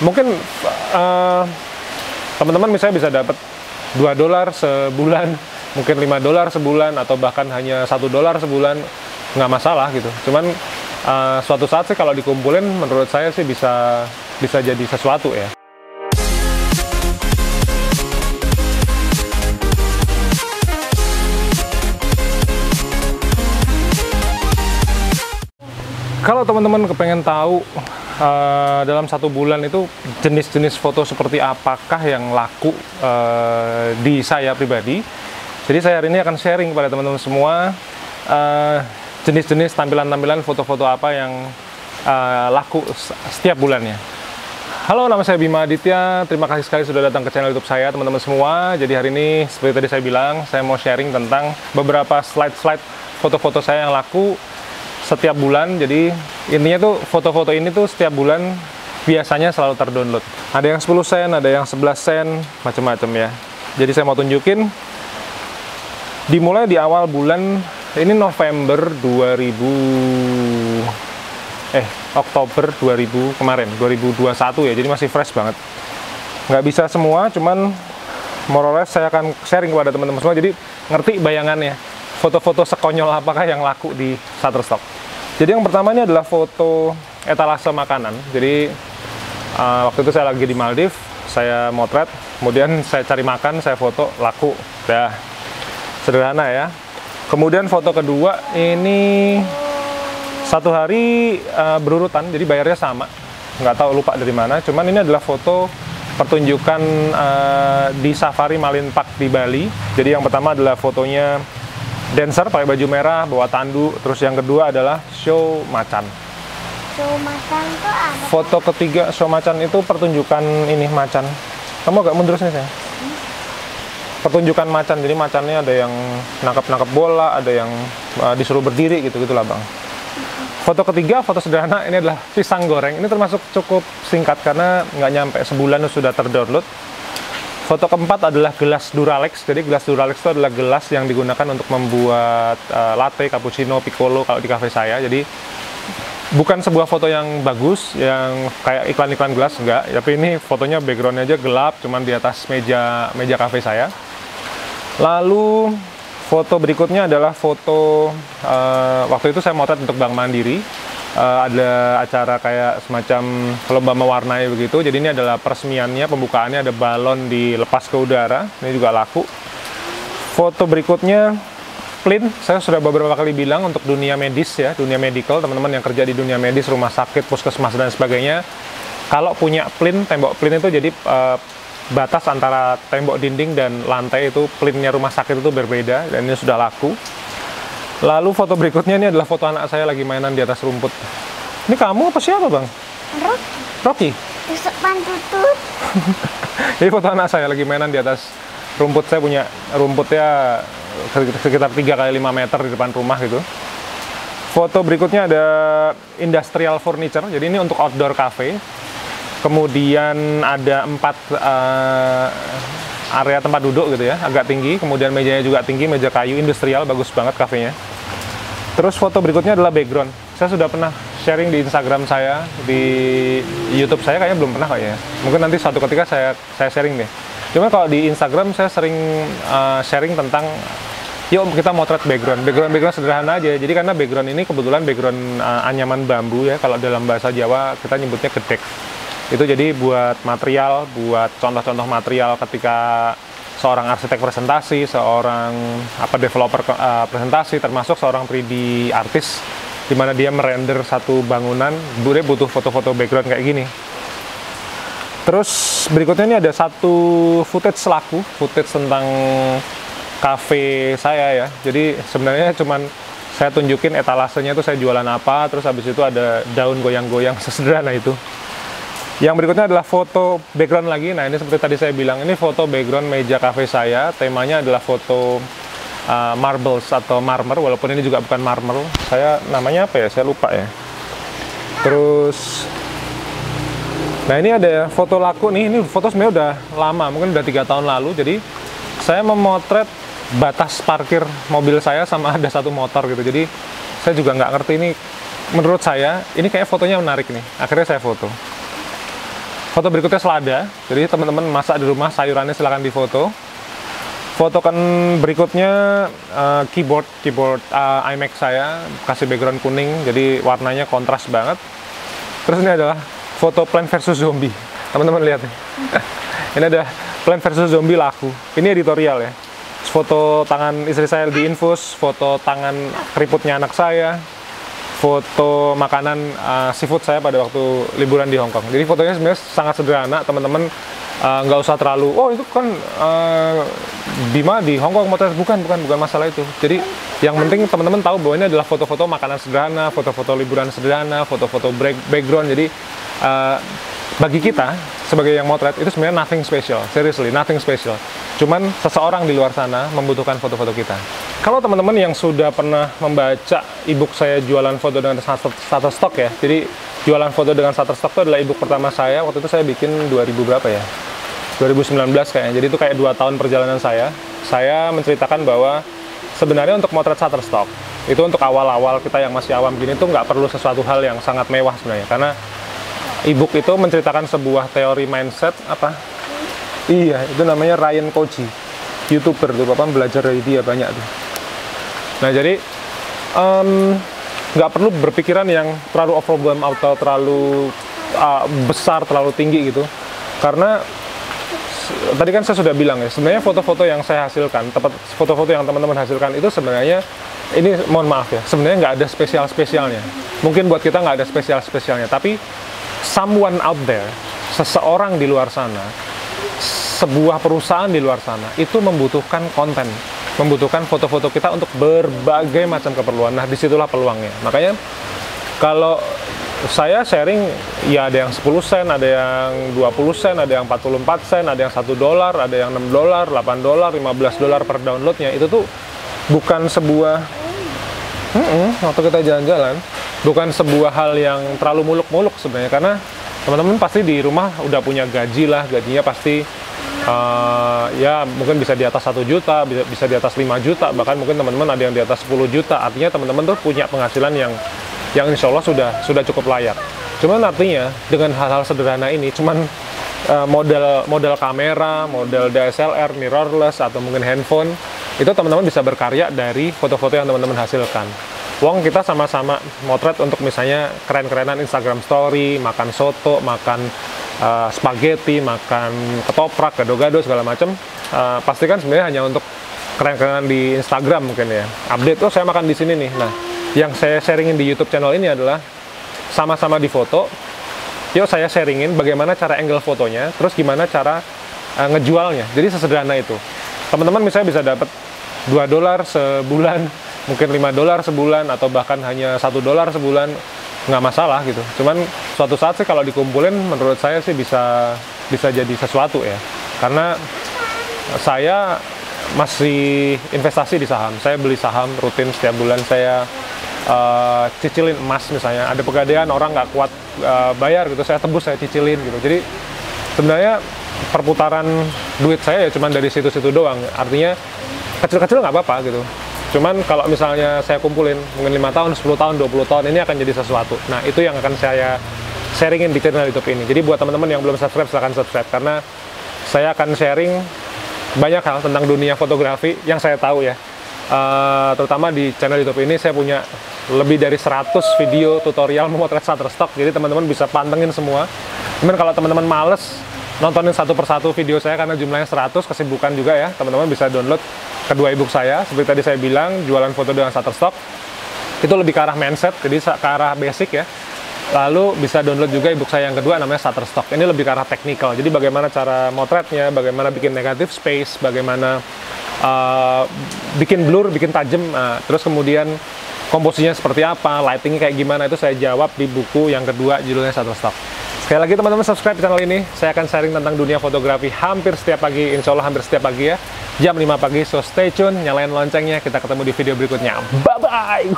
Mungkin teman-teman misalnya bisa dapat $2 sebulan, mungkin $5 sebulan, atau bahkan hanya $1 sebulan, nggak masalah gitu. Cuman suatu saat sih kalau dikumpulin, menurut saya sih bisa jadi sesuatu ya. Kalau teman-teman kepengen tahu dalam 1 bulan itu jenis-jenis foto seperti apakah yang laku di saya pribadi, jadi saya hari ini akan sharing kepada teman-teman semua jenis-jenis tampilan-tampilan foto-foto apa yang laku setiap bulannya. Halo, nama saya Bima Aditya, terima kasih sekali sudah datang ke channel YouTube saya teman-teman semua. Jadi hari ini seperti tadi saya bilang, saya mau sharing tentang beberapa slide-slide foto-foto saya yang laku setiap bulan. Jadi intinya tuh foto-foto ini tuh setiap bulan biasanya selalu terdownload. Ada yang 10 sen, ada yang 11 sen, macam-macam ya. Jadi saya mau tunjukin dimulai di awal bulan ini, November 2000 Oktober 2000 kemarin 2021 ya. Jadi masih fresh banget. Nggak bisa semua, cuman more or less saya akan sharing kepada teman-teman semua jadi ngerti bayangannya. Foto-foto sekonyol apakah yang laku di Shutterstock. Jadi yang pertama ini adalah foto etalase makanan. Jadi waktu itu saya lagi di Maldives, saya motret, kemudian saya cari makan, saya foto, laku. Dah, sederhana ya. Kemudian foto kedua ini satu hari berurutan, jadi bayarnya sama. Nggak tahu, lupa dari mana. Cuman ini adalah foto pertunjukan di Safari Marine Park di Bali. Jadi yang pertama adalah fotonya dancer pakai baju merah, bawa tandu. Terus yang kedua adalah show macan. Show macan itu apa? Foto ketiga show macan itu pertunjukan ini macan. Kamu agak mundur sini saya. Pertunjukan macan, jadi macannya ada yang nangkap bola, ada yang disuruh berdiri gitu-gitulah bang. Foto ketiga, foto sederhana, ini adalah pisang goreng. Ini termasuk cukup singkat karena nggak nyampe sebulan sudah terdownload. Foto keempat adalah gelas Duralex. Jadi gelas Duralex itu adalah gelas yang digunakan untuk membuat latte, cappuccino, piccolo kalau di cafe saya. Jadi bukan sebuah foto yang bagus, yang kayak iklan-iklan gelas, enggak. Tapi ini fotonya backgroundnya aja gelap, cuman di atas meja cafe saya. Lalu foto berikutnya adalah foto waktu itu saya motret untuk Bank Mandiri. Ada acara kayak semacam lomba mewarnai begitu. Jadi ini adalah peresmiannya, pembukaannya, ada balon dilepas ke udara. Ini juga laku. Foto berikutnya plin. Saya sudah beberapa kali bilang untuk dunia medis ya, dunia medical, teman-teman yang kerja di dunia medis, rumah sakit, puskesmas dan sebagainya. Kalau punya plin, tembok plin itu jadi batas antara tembok dinding dan lantai itu, plinnya rumah sakit itu berbeda, dan ini sudah laku. Lalu foto berikutnya ini adalah foto anak saya lagi mainan di atas rumput. Ini kamu apa siapa bang? Rocky? Tusuk pantutut. Jadi foto anak saya lagi mainan di atas rumput. Saya punya rumputnya sekitar 3 kali 5 meter di depan rumah gitu. Foto berikutnya ada industrial furniture. Jadi ini untuk outdoor cafe. Kemudian ada 4 area tempat duduk gitu ya, agak tinggi. Kemudian mejanya juga tinggi, meja kayu industrial, bagus banget kafenya. Terus foto berikutnya adalah background. Saya sudah pernah sharing di Instagram saya, di YouTube saya kayaknya belum pernah kayaknya. Mungkin nanti suatu ketika saya sharing deh. Cuma kalau di Instagram saya sering sharing tentang yuk kita motret background sederhana aja. Jadi karena background ini kebetulan background anyaman bambu ya. Kalau dalam bahasa Jawa kita nyebutnya gedek. Itu jadi buat material, buat contoh-contoh material ketika seorang arsitek presentasi, seorang developer presentasi, termasuk seorang 3D artis, di mana dia merender satu bangunan, dia butuh foto-foto background kayak gini. Terus berikutnya ini ada satu footage tentang cafe saya ya. Jadi sebenarnya cuman saya tunjukin etalasenya itu saya jualan apa, terus habis itu ada daun goyang-goyang sesederhana itu. Yang berikutnya adalah foto background lagi. Nah ini seperti tadi saya bilang, ini foto background meja cafe saya. Temanya adalah foto marbles atau marmer, walaupun ini juga bukan marmer. Saya namanya apa ya? Saya lupa ya. Terus, nah ini ada foto laku nih. Ini foto sebenarnya udah lama, mungkin udah 3 tahun lalu. Jadi saya memotret batas parkir mobil saya sama ada satu motor gitu. Jadi saya juga nggak ngerti ini. Menurut saya ini kayak fotonya menarik nih. Akhirnya saya foto. Foto berikutnya selada. Jadi teman-teman masak di rumah, sayurannya silahkan difoto. Fotokan berikutnya keyboard iMac saya, kasih background kuning, jadi warnanya kontras banget. Terus ini adalah foto Plants vs Zombie. Teman-teman lihat nih. Ini ada Plants vs Zombie laku. Ini editorial ya. Foto tangan istri saya di infus, foto tangan keriputnya anak saya, foto makanan seafood saya pada waktu liburan di Hong Kong. Jadi fotonya sebenarnya sangat sederhana, teman-teman nggak usah terlalu, oh itu kan Bima di Hong Kong motret, bukan masalah itu. Jadi yang penting teman-teman tahu bahwa ini adalah foto-foto makanan sederhana, foto-foto liburan sederhana, foto-foto background. Jadi bagi kita sebagai yang motret itu sebenarnya nothing special, seriously nothing special. Cuman seseorang di luar sana membutuhkan foto-foto kita. Kalau teman-teman yang sudah pernah membaca ebook saya jualan foto dengan Shutterstock ya, jadi jualan foto dengan Shutterstock itu adalah ebook pertama saya. Waktu itu saya bikin 2000 berapa ya? 2019 kayaknya. Jadi itu kayak 2 tahun perjalanan saya. Saya menceritakan bahwa sebenarnya untuk motret Shutterstock itu untuk awal-awal kita yang masih awam gini tuh nggak perlu sesuatu hal yang sangat mewah sebenarnya. Karena ebook itu menceritakan sebuah teori mindset apa? Iya, itu namanya Ryan Koji, YouTuber tuh, Bapak belajar dari dia banyak tuh. Nah jadi nggak perlu berpikiran yang terlalu overwhelm atau terlalu besar, terlalu tinggi gitu. Karena tadi kan saya sudah bilang ya, sebenarnya foto-foto yang saya hasilkan, foto-foto yang teman-teman hasilkan itu sebenarnya, ini mohon maaf ya, sebenarnya nggak ada spesial-spesialnya. Mungkin buat kita nggak ada spesial-spesialnya, tapi someone out there, seseorang di luar sana, sebuah perusahaan di luar sana, itu membutuhkan konten, membutuhkan foto-foto kita untuk berbagai macam keperluan. Nah, disitulah peluangnya. Makanya, kalau saya sharing, ya ada yang 10 sen, ada yang 20 sen, ada yang 44 sen, ada yang $1, ada yang $6, $8, $15 per downloadnya. Itu tuh bukan sebuah, waktu kita jalan-jalan, bukan sebuah hal yang terlalu muluk-muluk sebenarnya. Karena teman-teman pasti di rumah udah punya gaji lah, gajinya pasti ya mungkin bisa di atas 1 juta, bisa di atas 5 juta, bahkan mungkin teman-teman ada yang di atas 10 juta. Artinya teman-teman tuh punya penghasilan yang insya Allah sudah cukup layak. Cuman artinya dengan hal-hal sederhana ini, cuman model kamera, model DSLR, mirrorless, atau mungkin handphone, itu teman-teman bisa berkarya dari foto-foto yang teman-teman hasilkan. Wong kita sama-sama motret untuk misalnya keren-kerenan Instagram story, makan soto, makan spaghetti, makan ketoprak, gado-gado segala macam. Pastikan sebenarnya hanya untuk keren-kerenan di Instagram mungkin ya. Update, oh saya makan di sini nih. Nah, yang saya sharingin di YouTube channel ini adalah sama-sama di foto. Yuk saya sharingin bagaimana cara angle fotonya, terus gimana cara ngejualnya. Jadi sesederhana itu. Teman-teman misalnya bisa dapat $2 sebulan, mungkin $5 sebulan, atau bahkan hanya $1 sebulan, nggak masalah gitu. Cuman suatu saat sih kalau dikumpulin, menurut saya sih bisa jadi sesuatu ya. Karena saya masih investasi di saham. Saya beli saham rutin setiap bulan. Saya cicilin emas misalnya. Ada pegadaian orang nggak kuat bayar gitu, saya tebus, saya cicilin gitu. Jadi sebenarnya perputaran duit saya ya cuman dari situ-situ doang. Artinya kecil-kecil nggak apa-apa gitu. Cuman kalau misalnya saya kumpulin mungkin 5 tahun, 10 tahun, 20 tahun, ini akan jadi sesuatu. Nah, itu yang akan saya sharingin di channel YouTube ini. Jadi buat teman-teman yang belum subscribe, silahkan subscribe. Karena saya akan sharing banyak hal tentang dunia fotografi yang saya tahu ya. Terutama di channel YouTube ini saya punya lebih dari 100 video tutorial memotret Shutterstock. Jadi teman-teman bisa pantengin semua. Cuman kalau teman-teman males nontonin satu persatu video saya karena jumlahnya 100, kesibukan juga ya, teman-teman bisa download kedua ebook saya. Seperti tadi saya bilang, jualan foto dengan Shutterstock itu lebih ke arah mindset, jadi ke arah basic ya. Lalu bisa download juga ebook saya yang kedua, namanya Shutterstock. Ini lebih ke arah teknikal, jadi bagaimana cara motretnya, bagaimana bikin negative space, bagaimana bikin blur, bikin tajam, terus kemudian komposisinya seperti apa, lightingnya kayak gimana, itu saya jawab di buku yang kedua, judulnya Shutterstock. Sekali lagi teman-teman subscribe channel ini, saya akan sharing tentang dunia fotografi hampir setiap pagi, insya Allah hampir setiap pagi ya, jam 5 pagi, so stay tune, nyalain loncengnya, kita ketemu di video berikutnya, bye-bye!